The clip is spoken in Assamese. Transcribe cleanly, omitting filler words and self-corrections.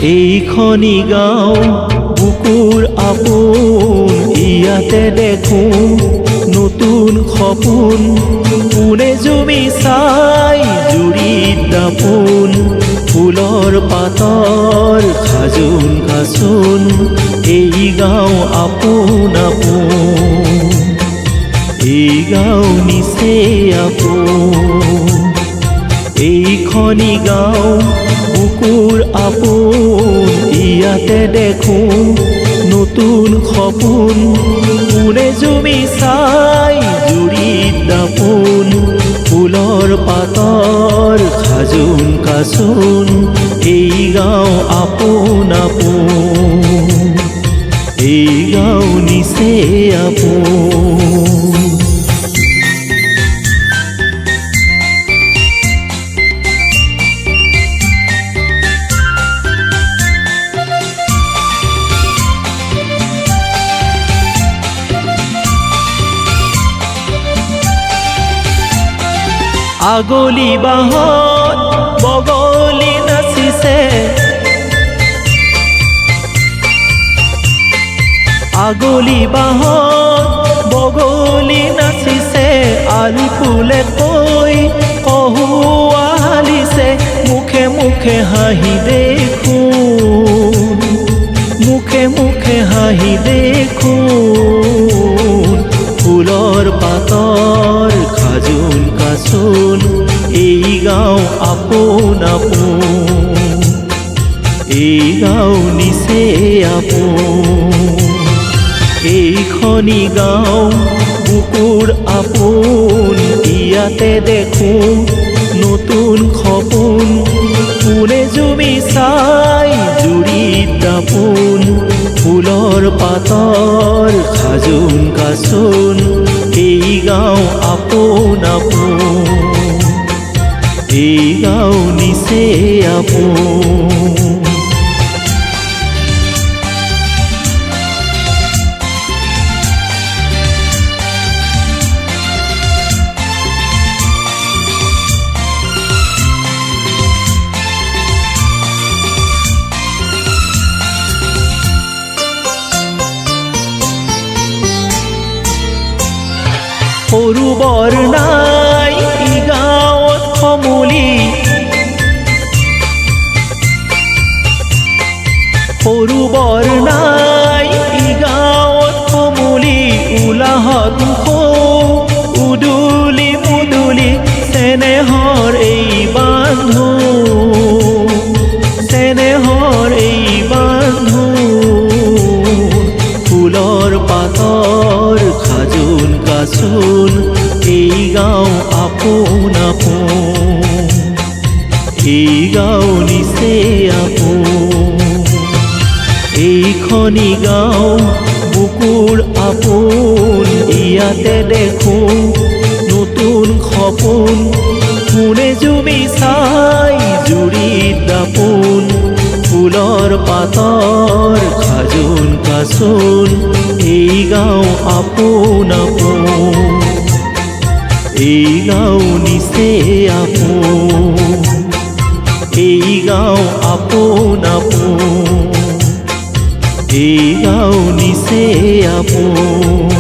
এইখনি গাঁও বুকুৰ আপোন, ইয়াতে দেখোঁ নতুন সপোন। পোনে জুমি চাই জুৰিত দাপোন, ফুলৰ পাতৰ সাজোন কাচোন। এই গাঁও আপোন আপোন, এই গাঁও নিচে আপোন। এইখনি গাঁও বুকুৰ আপোন, ইয়াতে দেখোঁ নতুন সপোন। পোনে জুমি চাই জুৰিত দাপোন, ফুলৰ পাতৰ সাজোন কাচোন। এই গাঁও আপোন আপোন, এই গাঁও নিচে আপোন। আগলি বাঁহত বগলী নাচিছে, আগলি বাঁহত বগলী নাচিছে। আলি ফুলে কৈ কহুৱা হালিছে, মুখে মুখে হাঁহি দেখোন, মুখে মুখে হাঁহি দেখোন। ফুলৰ পাতৰ সাজোন কাচোন, এই গাঁও আপোন আপোন, এই গাঁও নিচে আপোন। এইখনি গাঁও বুকুৰ আপোন, ইয়াতে দেখোঁ নতুন সপোন। পোনে জুমি চাই জুৰিত দাপোন, ফুলৰ পাতৰ সাজোন কাচোন। এই গাঁও আপোন আপোন, এই গাঁও নিচে আপোন। সৰু বৰ নাই ই গাঁৱত সমূলি, সৰু বৰ নাই ই গাঁৱত সমূলি। উলাহত উদুলি মুদুলি, চেনেহৰ এই বান্ধো, চেনেহৰ এই বান্ধো। ফুলৰ পাতৰ সাজোন কাচোন, এই গাঁও আপোন আপোন, এই গাঁও নিচে আপোন। এইখনি গাঁও বুকুৰ আপোন, ইয়াতে দেখোঁ নতুন সপোন। পোনে জুমি চাই জুৰিত দাপোন, ফুলৰ পাতৰ সাজোন কাচোন। এই গাঁও আপোন আপোন, এই গাঁও নিচে আপোন, এই গাঁও আপোন আপোন, এই গাঁও নিচে আপোন।